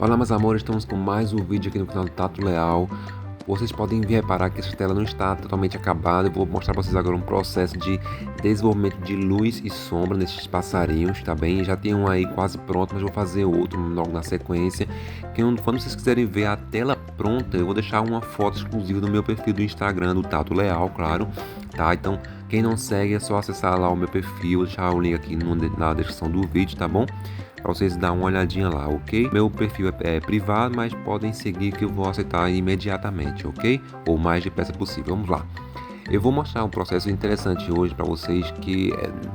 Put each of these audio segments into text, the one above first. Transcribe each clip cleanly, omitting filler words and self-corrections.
Olá, meus amores, estamos com mais um vídeo aqui no canal do Tato Leal. Vocês podem reparar que essa tela não está totalmente acabada. Eu vou mostrar para vocês agora um processo de desenvolvimento de luz e sombra nesses passarinhos, tá bem? Já tem um aí quase pronto, mas vou fazer outro logo na sequência. Quando vocês quiserem ver a tela pronta, eu vou deixar uma foto exclusiva no meu perfil do Instagram, do Tato Leal, claro, tá? Então, quem não segue é só acessar lá o meu perfil, deixar o link aqui na descrição do vídeo, tá bom? Para vocês dar uma olhadinha lá, ok? Meu perfil é privado, mas podem seguir que eu vou aceitar imediatamente, ok? Ou mais depressa possível. Vamos lá. Eu vou mostrar um processo interessante hoje para vocês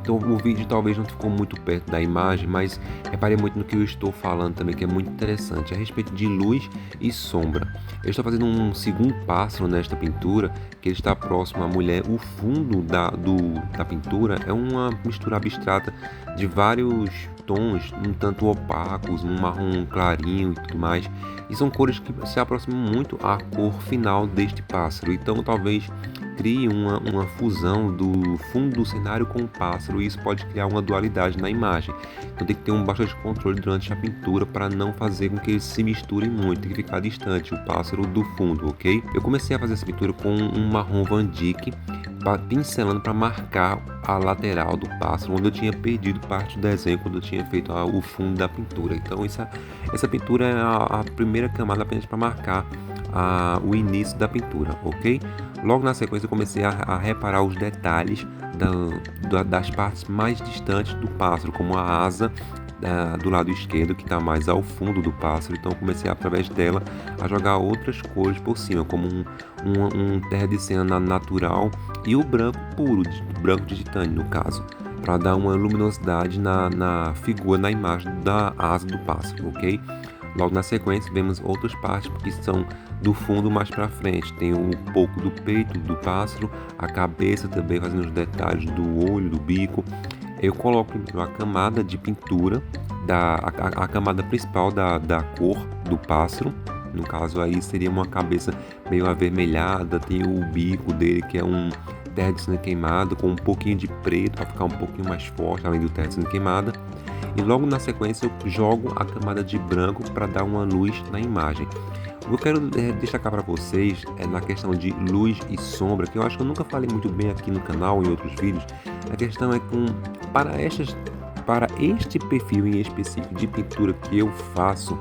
então, o vídeo talvez não ficou muito perto da imagem, mas reparem muito no que eu estou falando também, que é muito interessante, a respeito de luz e sombra. Eu estou fazendo um segundo pássaro nesta pintura, que ele está próximo à mulher. O fundo da pintura é uma mistura abstrata de vários tons, um tanto opacos, um marrom clarinho e tudo mais. E são cores que se aproximam muito à cor final deste pássaro. Então talvez crie uma fusão do fundo do cenário com o pássaro, e isso pode criar uma dualidade na imagem. Então tem que ter bastante controle durante a pintura para não fazer com que eles se misturem muito, tem que ficar distante o pássaro do fundo, ok? Eu comecei a fazer essa pintura com um marrom Van Dyck, pincelando para marcar a lateral do pássaro, onde eu tinha perdido parte do desenho quando eu tinha feito o fundo da pintura. Então essa pintura é a primeira camada apenas para marcar o início da pintura, ok? Logo na sequência eu comecei a reparar os detalhes das partes mais distantes do pássaro, como a asa do lado esquerdo, que está mais ao fundo do pássaro. Então eu comecei através dela a jogar outras cores por cima, como um terra de cena natural e o branco puro, branco de titânio no caso, para dar uma luminosidade na figura, na imagem da asa do pássaro, ok? Logo na sequência vemos outras partes que são do fundo mais para frente. Tem um pouco do peito do pássaro, a cabeça também, fazendo os detalhes do olho, do bico. Eu coloco a camada de pintura, a camada principal da cor do pássaro. No caso aí seria uma cabeça meio avermelhada, tem o bico dele que é um terra de cena queimada com um pouquinho de preto para ficar um pouquinho mais forte, além do terra de cena queimada. E logo na sequência eu jogo a camada de branco para dar uma luz na imagem. O que eu quero destacar para vocês é na questão de luz e sombra, que eu acho que eu nunca falei muito bem aqui no canal em outros vídeos. A questão é que para este perfil em específico de pintura que eu faço,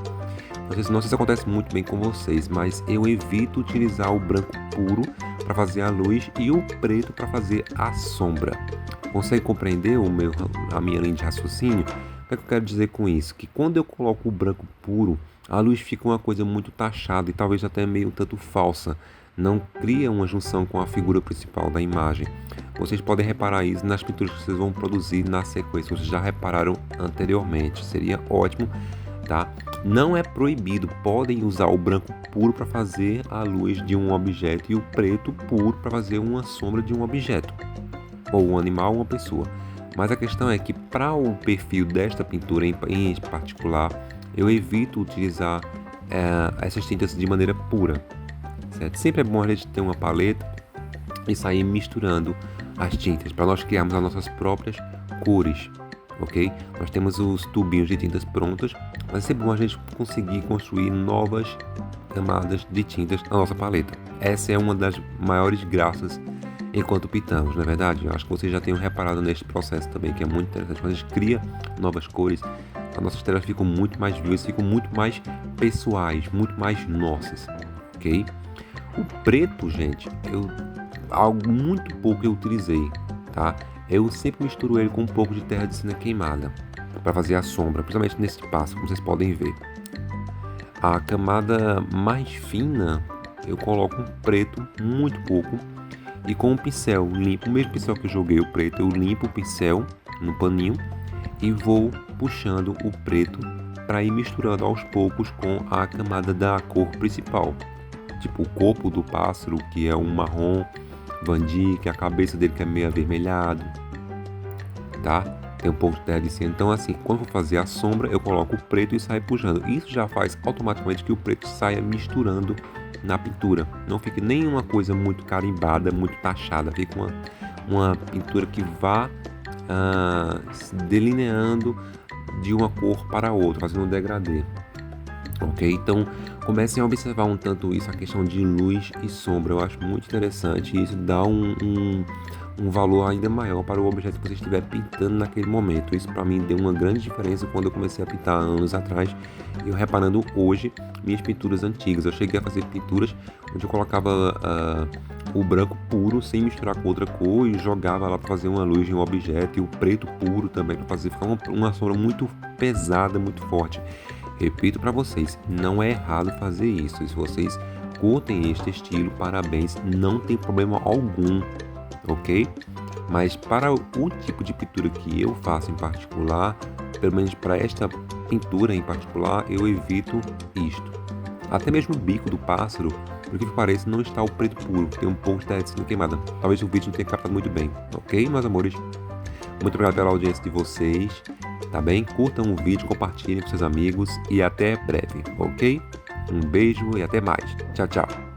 não sei se acontece muito bem com vocês, mas eu evito utilizar o branco puro para fazer a luz e o preto para fazer a sombra. Consegue compreender a minha linha de raciocínio? O que é que eu quero dizer com isso? Que quando eu coloco o branco puro, a luz fica uma coisa muito taxada e talvez até meio um tanto falsa. Não cria uma junção com a figura principal da imagem. Vocês podem reparar isso nas pinturas que vocês vão produzir na sequência. Vocês já repararam anteriormente. Seria ótimo, tá? Não é proibido. Podem usar o branco puro para fazer a luz de um objeto e o preto puro para fazer uma sombra de um objeto, ou um animal ou uma pessoa. Mas a questão é que para o perfil desta pintura em particular, eu evito utilizar essas tintas de maneira pura, certo? Sempre é bom a gente ter uma paleta e sair misturando as tintas para nós criarmos as nossas próprias cores, ok? Nós temos os tubinhos de tintas prontas, mas é sempre bom a gente conseguir construir novas camadas de tintas na nossa paleta. Essa é uma das maiores graças enquanto pintamos, não é verdade? Eu acho que vocês já tenham reparado neste processo também, que é muito interessante. Quando a gente cria novas cores, as nossas telas ficam muito mais vivas, ficam muito mais pessoais, muito mais nossas, ok? O preto, gente, algo muito pouco eu utilizei, tá? Eu sempre misturo ele com um pouco de terra de cena queimada para fazer a sombra, principalmente nesse pássaro, como vocês podem ver. A camada mais fina eu coloco um preto, muito pouco, e com um pincel limpo, o mesmo pincel que eu joguei o preto, eu limpo o pincel no paninho e vou puxando o preto para ir misturando aos poucos com a camada da cor principal. Tipo o corpo do pássaro, que é um marrom Van Dyck, a cabeça dele que é meio avermelhado, tá? Tem um pouco de terra de cena. Então assim, quando eu vou fazer a sombra, eu coloco o preto e saio puxando. Isso já faz automaticamente que o preto saia misturando na pintura. Não fique nenhuma coisa muito carimbada, muito taxada. Fica uma pintura que vá se delineando de uma cor para outra, fazendo um degradê. ok? Então, comecem a observar um tanto isso, a questão de luz e sombra. Eu acho muito interessante e isso dá um valor ainda maior para o objeto que você estiver pintando naquele momento. Isso para mim deu uma grande diferença quando eu comecei a pintar anos atrás. E eu reparando hoje minhas pinturas antigas. Eu cheguei a fazer pinturas onde eu colocava o branco puro sem misturar com outra cor e jogava lá para fazer uma luz em um objeto, e o preto puro também para fazer ficar uma sombra muito pesada, muito forte. Repito para vocês, não é errado fazer isso. E se vocês curtem este estilo, parabéns, não tem problema algum, ok? Mas para o tipo de pintura que eu faço em particular, pelo menos para esta pintura em particular, eu evito isto. Até mesmo o bico do pássaro, por que pareça, não está o preto puro, tem um pouco de terra sendo queimada. Talvez o vídeo não tenha captado muito bem, ok, meus amores? Muito obrigado pela audiência de vocês, tá bem? Curtam o vídeo, compartilhem com seus amigos e até breve, ok? Um beijo e até mais. Tchau, tchau.